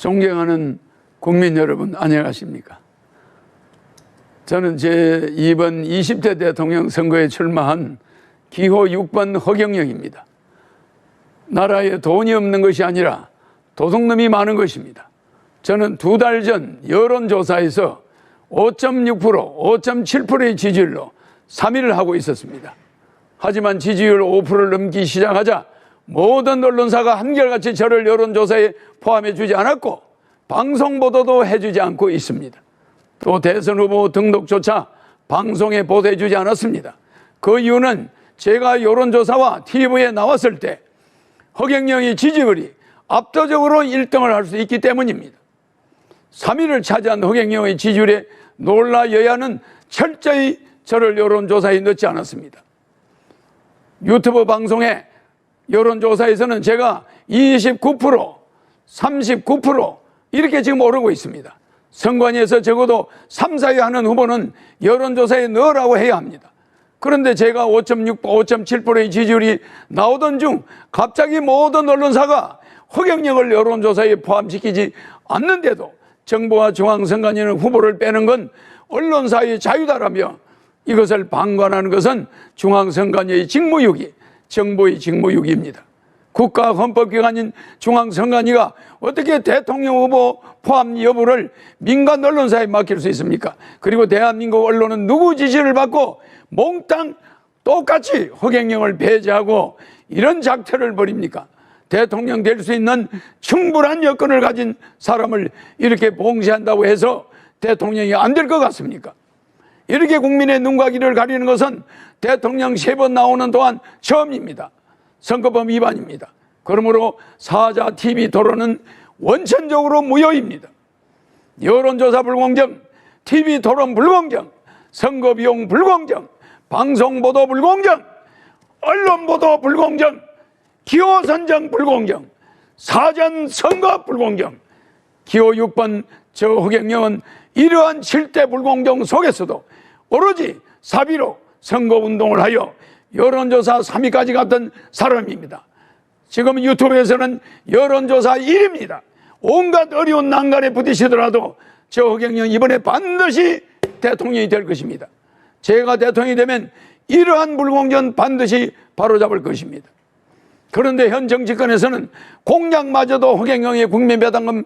존경하는 국민 여러분, 안녕하십니까? 저는 이번 20대 대통령 선거에 출마한 기호 6번 허경영입니다. 나라에 돈이 없는 것이 아니라 도둑놈이 많은 것입니다. 저는 2달 전 여론조사에서 5.6%, 5.7%의 지지율로 3위를 하고 있었습니다. 하지만 지지율 5%를 넘기 시작하자 모든 언론사가 한결같이 저를 여론조사에 포함해 주지 않았고 방송 보도도 해주지 않고 있습니다. 또 대선 후보 등록조차 방송에 보도해 주지 않았습니다. 그 이유는 제가 여론조사와 TV에 나왔을 때 허경영의 지지율이 압도적으로 1등을 할 수 있기 때문입니다. 3위를 차지한 허경영의 지지율에 놀라 여야는 철저히 저를 여론조사에 넣지 않았습니다. 유튜브 방송에 여론조사에서는 제가 29%, 39% 이렇게 지금 오르고 있습니다. 선관위에서 적어도 3, 4위 하는 후보는 여론조사에 넣으라고 해야 합니다. 그런데 제가 5.6%, 5.7%의 지지율이 나오던 중 갑자기 모든 언론사가 허경영을 여론조사에 포함시키지 않는데도 정부와 중앙선관위는 후보를 빼는 건 언론사의 자유다라며 이것을 방관하는 것은 중앙선관위의 직무유기, 정부의 직무유기입니다. 국가헌법기관인 중앙선관위가 어떻게 대통령 후보 포함 여부를 민간 언론사에 맡길 수 있습니까? 그리고 대한민국 언론은 누구 지시를 받고 몽땅 똑같이 허경영을 배제하고 이런 작태를 벌입니까? 대통령 될 수 있는 충분한 여건을 가진 사람을 이렇게 봉쇄한다고 해서 대통령이 안 될 것 같습니까? 이렇게 국민의 눈과 귀를 가리는 것은 대통령 3번 나오는 동안 처음입니다. 선거법 위반입니다. 그러므로 사자 TV 토론은 원천적으로 무효입니다. 여론조사 불공정, TV 토론 불공정, 선거비용 불공정, 방송보도 불공정, 언론보도 불공정, 기호선정 불공정, 사전선거 불공정. 기호 6번 저 허경영은 이러한 7대 불공정 속에서도 오로지 사비로 선거운동을 하여 여론조사 3위까지 갔던 사람입니다. 지금 유튜브에서는 여론조사 1위입니다. 온갖 어려운 난간에 부딪히더라도 저 허경영 이번에 반드시 대통령이 될 것입니다. 제가 대통령이 되면 이러한 불공정 반드시 바로잡을 것입니다. 그런데 현 정치권에서는 공약마저도 허경영의 국민배당금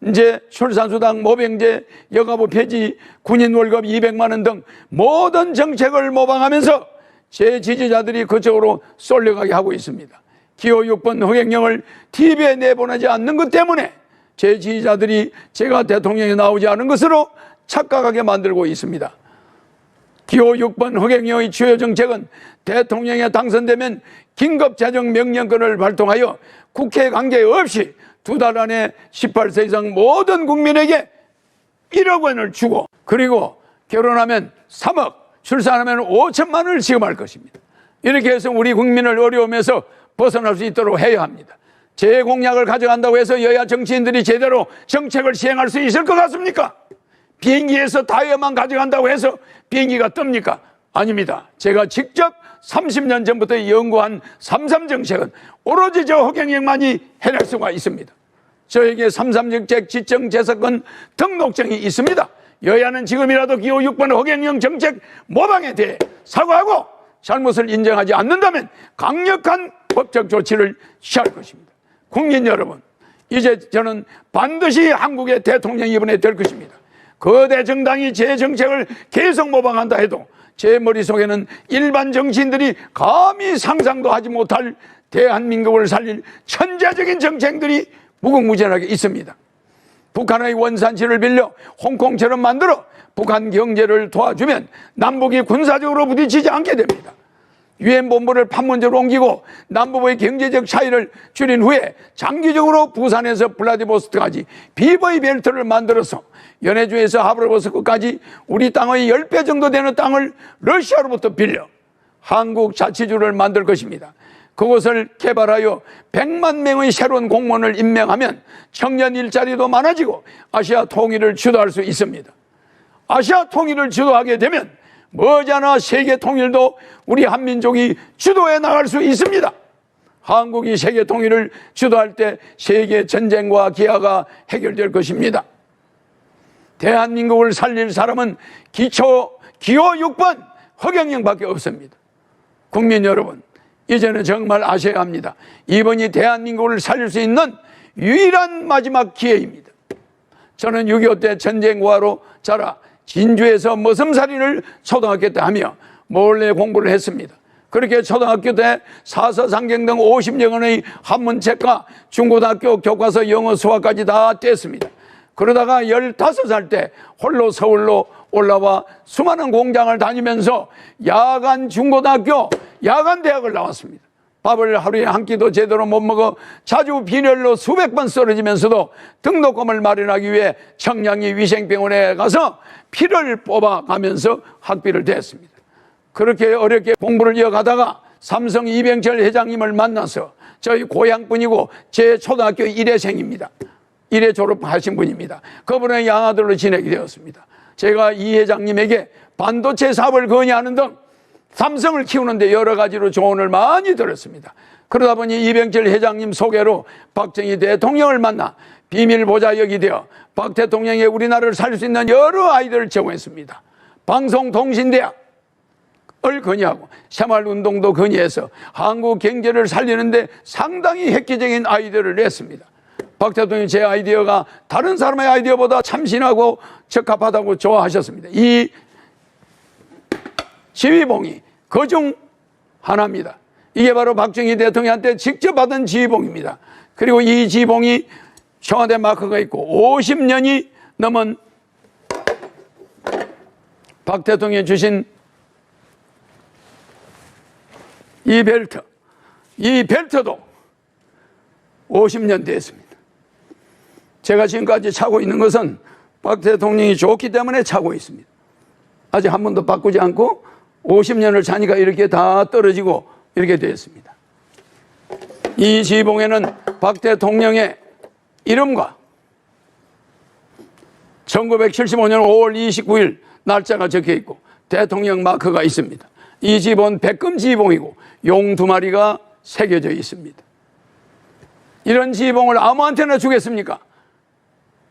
이제 출산수당, 모병제, 여가부 폐지, 군인 월급 200만 원 등 모든 정책을 모방하면서 제 지지자들이 그쪽으로 쏠려가게 하고 있습니다. 기호 6번 허경영을 TV에 내보내지 않는 것 때문에 제 지지자들이 제가 대통령에 나오지 않은 것으로 착각하게 만들고 있습니다. 기호 6번 허경영의 주요 정책은 대통령에 당선되면 긴급재정명령권을 발동하여 국회 관계없이 2달 안에 18세 이상 모든 국민에게 1억 원을 주고 그리고 결혼하면 3억, 출산하면 5천만 원을 지급할 것입니다. 이렇게 해서 우리 국민을 어려움에서 벗어날 수 있도록 해야 합니다. 제 공약을 가져간다고 해서 여야 정치인들이 제대로 정책을 시행할 수 있을 것 같습니까? 비행기에서 타이어만 가져간다고 해서 비행기가 뜹니까? 아닙니다. 제가 직접 30년 전부터 연구한 3.3 정책은 오로지 저 허경영만이 해낼 수가 있습니다. 저에게 3.3 정책 지정재산권 등록증이 있습니다. 여야는 지금이라도 기호 6번 허경영 정책 모방에 대해 사과하고 잘못을 인정하지 않는다면 강력한 법적 조치를 취할 것입니다. 국민 여러분, 이제 저는 반드시 한국의 대통령이 이번에 될 것입니다. 거대 정당이 제 정책을 계속 모방한다 해도 제 머릿속에는 일반 정치인들이 감히 상상도 하지 못할 대한민국을 살릴 천재적인 정책들이 무궁무진하게 있습니다. 북한의 원산지를 빌려 홍콩처럼 만들어 북한 경제를 도와주면 남북이 군사적으로 부딪히지 않게 됩니다. 유엔 본부를 판문점으로 옮기고 남북의 경제적 차이를 줄인 후에 장기적으로 부산에서 블라디보스토크까지 비보이 벨트를 만들어서 연해주에서 하브로보스크까지 우리 땅의 10배 정도 되는 땅을 러시아로부터 빌려 한국 자치주를 만들 것입니다. 그곳을 개발하여 100만 명의 새로운 공무원을 임명하면 청년 일자리도 많아지고 아시아 통일을 주도할 수 있습니다. 아시아 통일을 주도하게 되면 머지않아 세계 통일도 우리 한민족이 주도해 나갈 수 있습니다. 한국이 세계 통일을 주도할 때 세계 전쟁과 기아가 해결될 것입니다. 대한민국을 살릴 사람은 기호 6번 허경영밖에 없습니다. 국민 여러분, 이제는 정말 아셔야 합니다. 이번이 대한민국을 살릴 수 있는 유일한 마지막 기회입니다. 저는 6.25 때 전쟁과로 자라 진주에서 머슴살이를 초등학교 때 하며 몰래 공부를 했습니다. 그렇게 초등학교 때 사서상경 등 50여 권의 한문책과 중고등학교 교과서 영어 수학까지 다 뗐습니다. 그러다가 15살 때 홀로 서울로 올라와 수많은 공장을 다니면서 야간 중고등학교, 야간 대학을 나왔습니다. 밥을 하루에 한 끼도 제대로 못 먹어 자주 빈혈로 수백 번 쓰러지면서도 등록금을 마련하기 위해 청량리 위생병원에 가서 피를 뽑아가면서 학비를 댔습니다. 그렇게 어렵게 공부를 이어가다가 삼성 이병철 회장님을 만나서 저희 고향분이고 제 초등학교 1회생입니다. 1회 졸업하신 분입니다. 그분의 양아들로 지내게 되었습니다. 제가 이 회장님에게 반도체 사업을 건의하는 등 삼성을 키우는데 여러 가지로 조언을 많이 들었습니다. 그러다 보니 이병철 회장님 소개로 박정희 대통령을 만나 비밀보좌역이 되어 박 대통령이 우리나라를 살릴 수 있는 여러 아이디어를 제공했습니다. 방송통신대학을 건의하고 새마을운동도 건의해서 한국 경제를 살리는데 상당히 획기적인 아이디어를 냈습니다. 박 대통령이 제 아이디어가 다른 사람의 아이디어보다 참신하고 적합하다고 좋아하셨습니다. 이 지휘봉이 그중 하나입니다. 이게 바로 박정희 대통령한테 직접 받은 지휘봉입니다. 그리고 이 지휘봉이 청와대 마크가 있고 50년이 넘은 박 대통령이 주신 이 벨트, 이 벨트도 50년 됐습니다. 제가 지금까지 차고 있는 것은 박 대통령이 좋기 때문에 차고 있습니다. 아직 한 번도 바꾸지 않고 50년을 차니까 이렇게 다 떨어지고 이렇게 되었습니다. 이 지휘봉에는 박 대통령의 이름과 1975년 5월 29일 날짜가 적혀 있고 대통령 마크가 있습니다. 이 지휘봉은 백금 지휘봉이고 용 2마리가 새겨져 있습니다. 이런 지휘봉을 아무한테나 주겠습니까?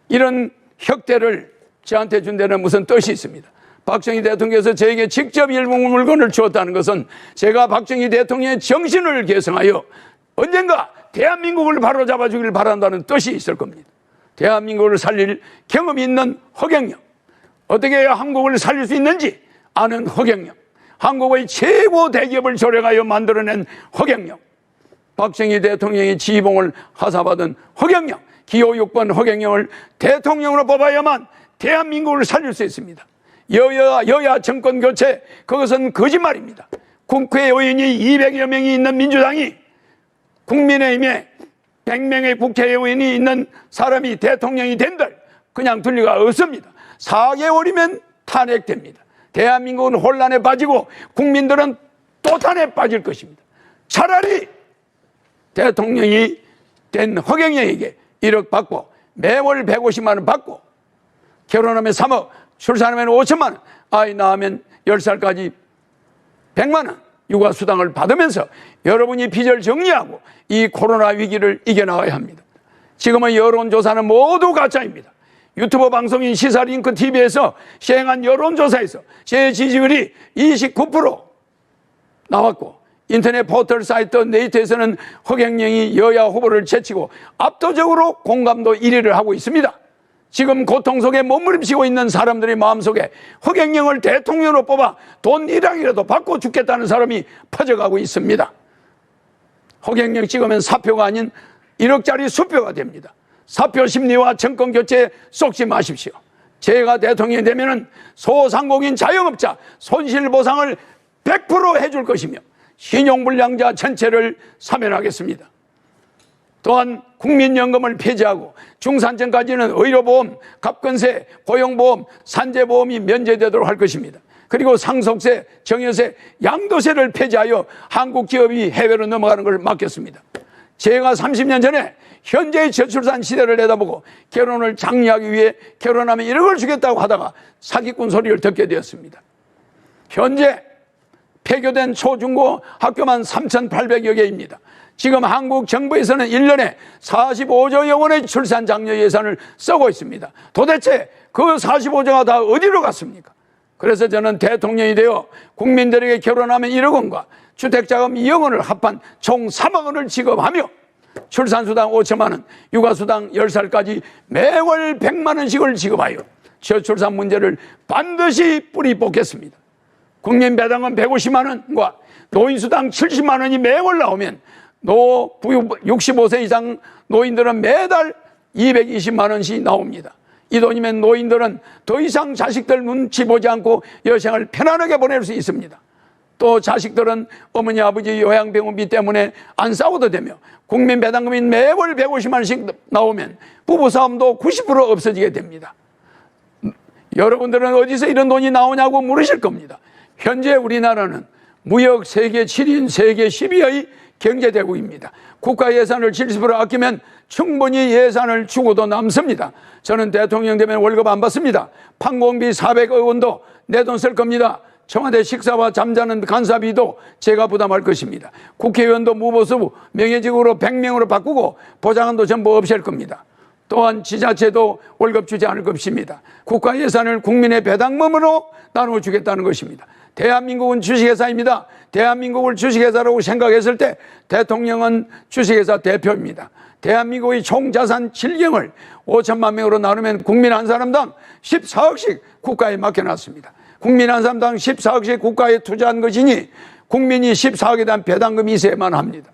이런 혁대를 저한테 준 데는 무슨 뜻이 있습니다. 박정희 대통령께서 저에게 직접 일본 물건을 주었다는 것은 제가 박정희 대통령의 정신을 계승하여 언젠가 대한민국을 바로잡아 주길 바란다는 뜻이 있을 겁니다. 대한민국을 살릴 경험이 있는 허경영, 어떻게 해야 한국을 살릴 수 있는지 아는 허경영, 한국의 최고 대기업을 조력하여 만들어낸 허경영, 박정희 대통령이 지휘봉을 하사받은 허경영, 기호 6번 허경영을 대통령으로 뽑아야만 대한민국을 살릴 수 있습니다. 여야 정권 교체, 그것은 거짓말입니다. 국회의원이 200여 명이 있는 민주당이 국민의힘에 100명의 국회의원이 있는 사람이 대통령이 된들 그냥 둘 리가 없습니다. 4개월이면 탄핵됩니다. 대한민국은 혼란에 빠지고 국민들은 또탄에 빠질 것입니다. 차라리 대통령이 된 허경영에게 1억 받고 매월 150만 원 받고 결혼하면 3억, 출산하면 5천만 원, 아이 낳으면 10살까지 100만 원 육아수당을 받으면서 여러분이 빚을 정리하고 이 코로나 위기를 이겨나가야 합니다. 지금은 여론조사는 모두 가짜입니다. 유튜브 방송인 시사링크 TV에서 시행한 여론조사에서 제 지지율이 29% 나왔고 인터넷 포털 사이트 네이트에서는 허경영이 여야 후보를 제치고 압도적으로 공감도 1위를 하고 있습니다. 지금 고통 속에 몸부림치고 있는 사람들의 마음속에 허경영을 대통령으로 뽑아 돈 1억이라도 받고 죽겠다는 사람이 퍼져가고 있습니다. 허경영 찍으면 사표가 아닌 1억짜리 수표가 됩니다. 사표 심리와 정권 교체에 속지 마십시오. 제가 대통령이 되면은 소상공인 자영업자 손실보상을 100% 해줄 것이며 신용불량자 전체를 사면하겠습니다. 또한 국민연금을 폐지하고 중산층까지는 의료보험, 갑근세, 고용보험, 산재보험이 면제되도록 할 것입니다. 그리고 상속세, 정여세, 양도세를 폐지하여 한국 기업이 해외로 넘어가는 걸 막겠습니다. 제가 30년 전에 현재의 저출산 시대를 내다보고 결혼을 장려하기 위해 결혼하면 1억을 주겠다고 하다가 사기꾼 소리를 듣게 되었습니다. 현재 폐교된 초중고 학교만 3,800여 개입니다. 지금 한국 정부에서는 1년에 45조여 원의 출산 장려 예산을 쓰고 있습니다. 도대체 그 45조가 다 어디로 갔습니까? 그래서 저는 대통령이 되어 국민들에게 결혼하면 1억 원과 주택자금 2억 원을 합한 총 3억 원을 지급하며 출산수당 5천만 원, 육아수당 10살까지 매월 100만 원씩을 지급하여 저출산 문제를 반드시 뿌리 뽑겠습니다. 국민배당금 150만 원과 노인수당 70만 원이 매월 나오면 65세 이상 노인들은 매달 220만 원씩 나옵니다. 이 돈이면 노인들은 더 이상 자식들 눈치 보지 않고 여생을 편안하게 보낼 수 있습니다. 또 자식들은 어머니 아버지 요양병원비 때문에 안 싸워도 되며 국민배당금이 매월 150만 원씩 나오면 부부싸움도 90% 없어지게 됩니다. 여러분들은 어디서 이런 돈이 나오냐고 물으실 겁니다. 현재 우리나라는 무역 세계 7인 세계 10위의 경제대국입니다. 국가 예산을 70% 아끼면 충분히 예산을 주고도 남습니다. 저는 대통령 되면 월급 안 받습니다. 판공비 400억 원도 내 돈 쓸 겁니다. 청와대 식사와 잠자는 간사비도 제가 부담할 것입니다. 국회의원도 무보수 명예직으로 100명으로 바꾸고 보좌관도 전부 없앨 겁니다. 또한 지자체도 월급 주지 않을 것입니다. 국가 예산을 국민의 배당금으로 나눠주겠다는 것입니다. 대한민국은 주식회사입니다. 대한민국을 주식회사라고 생각했을 때 대통령은 주식회사 대표입니다. 대한민국의 총자산 7경을 5천만 명으로 나누면 국민 한 사람당 14억씩 국가에 맡겨놨습니다. 국민 한 사람당 14억씩 국가에 투자한 것이니 국민이 14억에 대한 배당금이 있어야만 합니다.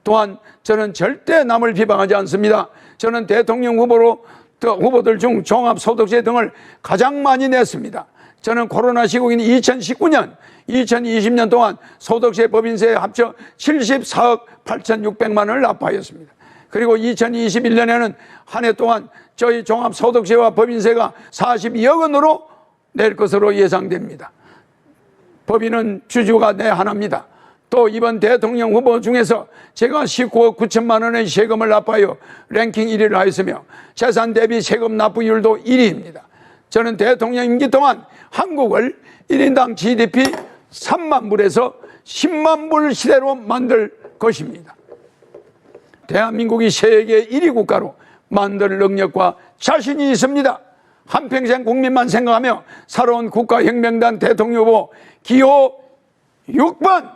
또한 저는 절대 남을 비방하지 않습니다. 저는 대통령 후보들 중 종합소득세 등을 가장 많이 냈습니다. 저는 코로나 시국인 2019년, 2020년 동안 소득세, 법인세 합쳐 74억 8,600만 원을 납부하였습니다. 그리고 2021년에는 한 해 동안 저희 종합소득세와 법인세가 42억 원으로 낼 것으로 예상됩니다. 법인은 주주가 내 하나입니다. 또 이번 대통령 후보 중에서 제가 19억 9천만 원의 세금을 납부하여 랭킹 1위를 하였으며 재산 대비 세금 납부율도 1위입니다. 저는 대통령 임기 동안 한국을 1인당 GDP 3만 불에서 10만 불 시대로 만들 것입니다. 대한민국이 세계 1위 국가로 만들 능력과 자신이 있습니다. 한평생 국민만 생각하며 살아온 국가혁명당 대통령 후보 기호 6번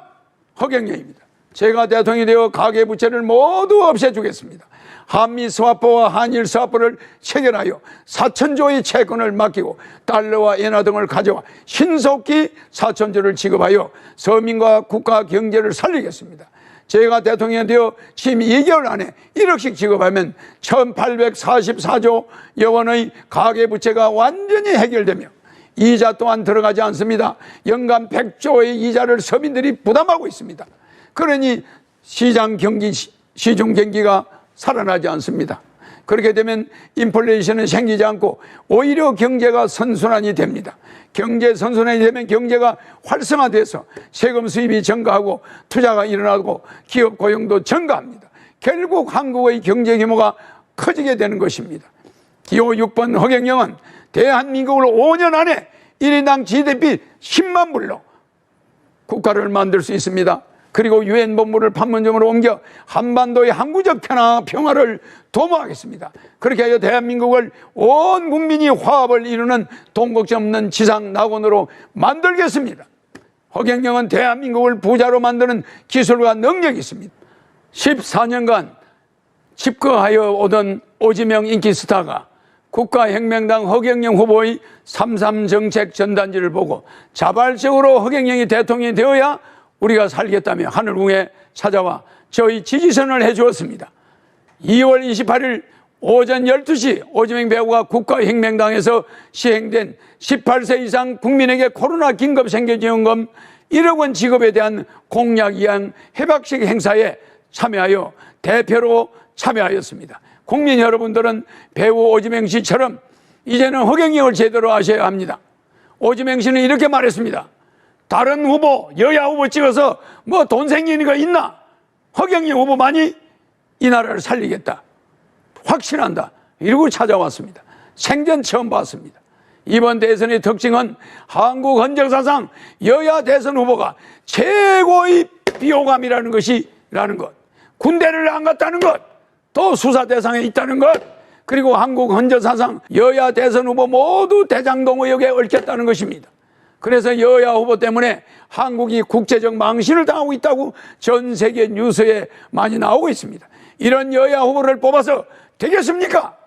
허경영입니다. 제가 대통령이 되어 가계부채를 모두 없애주겠습니다. 한미 스와프와 한일 스와프를 체결하여 4천조의 채권을 맡기고 달러와 엔화 등을 가져와 신속히 4천조를 지급하여 서민과 국가 경제를 살리겠습니다. 제가 대통령이 되어 지금 2개월 안에 1억씩 지급하면 1844조 원의 가계부채가 완전히 해결되며 이자 또한 들어가지 않습니다. 연간 100조의 이자를 서민들이 부담하고 있습니다. 그러니 시장 경기, 시중 경기가 살아나지 않습니다. 그렇게 되면 인플레이션은 생기지 않고 오히려 경제가 선순환이 됩니다. 경제 선순환이 되면 경제가 활성화돼서 세금 수입이 증가하고 투자가 일어나고 기업 고용도 증가합니다. 결국 한국의 경제 규모가 커지게 되는 것입니다. 기호 6번 허경영은 대한민국을 5년 안에 1인당 GDP 10만 불로 국가를 만들 수 있습니다. 그리고 유엔 본부를 판문점으로 옮겨 한반도의 항구적 평화를 도모하겠습니다. 그렇게 하여 대한민국을 온 국민이 화합을 이루는 돈 걱정 없는 지상 낙원으로 만들겠습니다. 허경영은 대한민국을 부자로 만드는 기술과 능력이 있습니다. 14년간 집거하여 오던 오지명 인기 스타가 국가혁명당 허경영 후보의 3.3 정책 전단지를 보고 자발적으로 허경영이 대통령이 되어야 우리가 살겠다며 하늘궁에 찾아와 저희 지지선을 해주었습니다. 2월 28일 오전 12시 오지명 배우가 국가혁명당에서 시행된 18세 이상 국민에게 코로나 긴급생계지원금 1억 원 지급에 대한 공약 이행 해박식 행사에 참여하여 대표로 참여하였습니다. 국민 여러분들은 배우 오지명 씨처럼 이제는 허경영을 제대로 아셔야 합니다. 오지명 씨는 이렇게 말했습니다. 다른 후보, 여야 후보 찍어서 뭐 돈 생기는 거 있나? 허경영 후보만이 이 나라를 살리겠다. 확신한다. 이러고 찾아왔습니다. 생전 처음 봤습니다. 이번 대선의 특징은 한국 헌정사상 여야 대선 후보가 최고의 비호감이라는 것. 군대를 안 갔다는 것, 또 수사 대상에 있다는 것, 그리고 한국 헌재 사상 여야 대선 후보 모두 대장동 의혹에 얽혔다는 것입니다. 그래서 여야 후보 때문에 한국이 국제적 망신을 당하고 있다고 전 세계 뉴스에 많이 나오고 있습니다. 이런 여야 후보를 뽑아서 되겠습니까?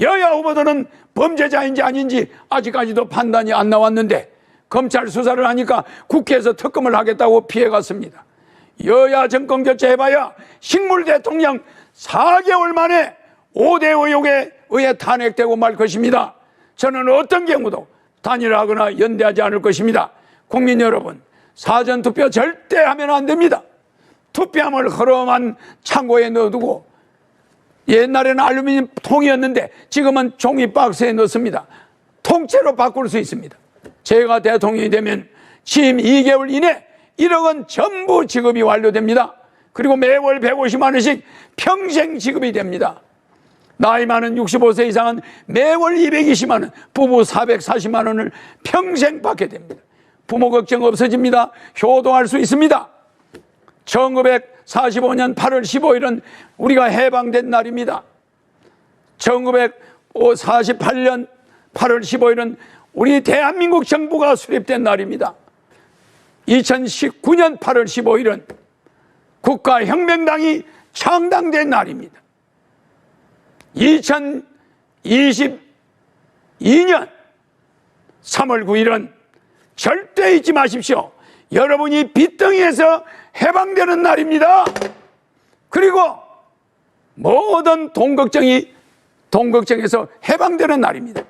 여야 후보들은 범죄자인지 아닌지 아직까지도 판단이 안 나왔는데 검찰 수사를 하니까 국회에서 특검을 하겠다고 피해갔습니다. 여야 정권 교체해봐야 식물 대통령 4개월 만에 5대 의혹에 의해 탄핵되고 말 것입니다. 저는 어떤 경우도 단일화하거나 연대하지 않을 것입니다. 국민 여러분, 사전투표 절대 하면 안 됩니다. 투표함을 허름한 창고에 넣어두고, 옛날에는 알루미늄 통이었는데 지금은 종이 박스에 넣습니다. 통째로 바꿀 수 있습니다. 제가 대통령이 되면 취임 2개월 이내 1억 원 전부 지급이 완료됩니다. 그리고 매월 150만 원씩 평생 지급이 됩니다. 나이 많은 65세 이상은 매월 220만 원, 부부 440만 원을 평생 받게 됩니다. 부모 걱정 없어집니다. 효도할 수 있습니다. 1945년 8월 15일은 우리가 해방된 날입니다. 1948년 8월 15일은 우리 대한민국 정부가 수립된 날입니다. 2019년 8월 15일은 국가혁명당이 창당된 날입니다. 2022년 3월 9일은 절대 잊지 마십시오. 여러분이 빚덩이에서 해방되는 날입니다. 그리고 모든 돈 걱정에서 해방되는 날입니다.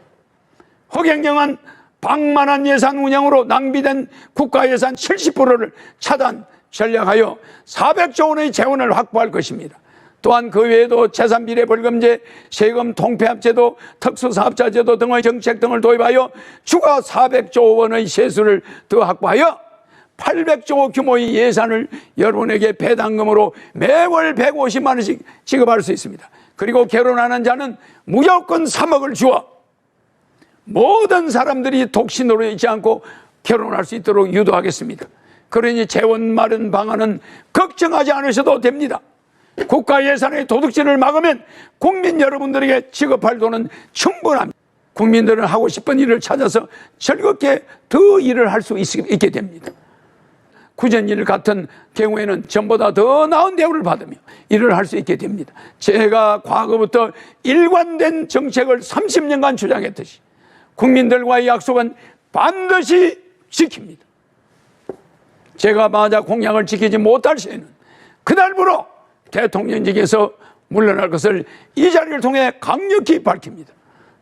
허경영은 방만한 예산 운영으로 낭비된 국가 예산 70%를 차단, 전략하여 400조 원의 재원을 확보할 것입니다. 또한 그 외에도 재산비례벌금제, 세금 통폐합제도, 특수사업자제도 등의 정책 등을 도입하여 추가 400조 원의 세수를 더 확보하여 800조 규모의 예산을 여러분에게 배당금으로 매월 150만 원씩 지급할 수 있습니다. 그리고 결혼하는 자는 무조건 3억을 주어 모든 사람들이 독신으로 있지 않고 결혼할 수 있도록 유도하겠습니다. 그러니 재원 마련 방안은 걱정하지 않으셔도 됩니다. 국가 예산의 도둑질을 막으면 국민 여러분들에게 지급할 돈은 충분합니다. 국민들은 하고 싶은 일을 찾아서 즐겁게 더 일을 할 수 있게 됩니다. 구전일 같은 경우에는 전보다 더 나은 대우를 받으며 일을 할 수 있게 됩니다. 제가 과거부터 일관된 정책을 30년간 주장했듯이 국민들과의 약속은 반드시 지킵니다. 제가 만약 공약을 지키지 못할 시에는 그날부로 대통령직에서 물러날 것을 이 자리를 통해 강력히 밝힙니다.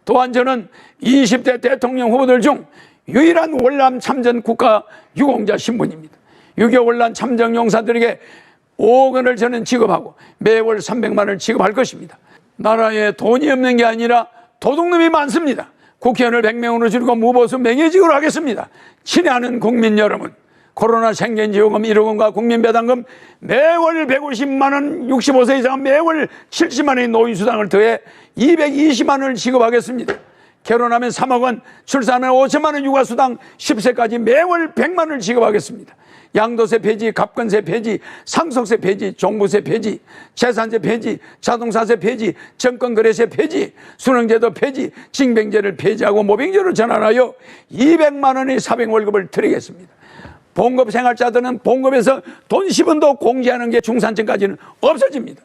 또한 저는 20대 대통령 후보들 중 유일한 월남 참전 국가 유공자 신분입니다. 6.25 월남 참전 용사들에게 5억 원을 저는 지급하고 매월 300만 원을 지급할 것입니다. 나라에 돈이 없는 게 아니라 도둑놈이 많습니다. 국회의원을 100명으로 줄이고 무보수 명예직으로 하겠습니다. 친애하는 국민 여러분, 코로나 생계지원금 1억 원과 국민배당금 매월 150만 원, 65세 이상은 매월 70만 원의 노인수당을 더해 220만 원을 지급하겠습니다. 결혼하면 3억 원, 출산하면 5천만 원 육아수당 10세까지 매월 100만 원을 지급하겠습니다. 양도세 폐지, 갑근세 폐지, 상속세 폐지, 종부세 폐지, 재산세 폐지, 자동차세 폐지, 정권거래세 폐지, 수능제도 폐지, 징병제를 폐지하고 모병제로 전환하여 200만 원의 사병월급을 드리겠습니다. 봉급생활자들은 봉급에서 돈 10원도 공제하는 게 중산층까지는 없어집니다.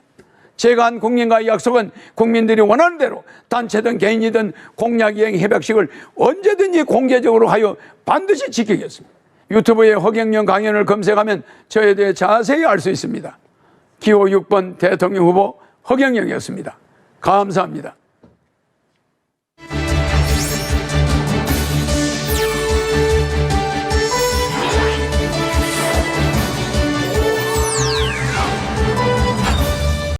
제가 한 국민과의 약속은 국민들이 원하는 대로 단체든 개인이든 공약이행 협약식을 언제든지 공개적으로 하여 반드시 지키겠습니다. 유튜브에 허경영 강연을 검색하면 저에 대해 자세히 알 수 있습니다. 기호 6번 대통령 후보 허경영이었습니다. 감사합니다.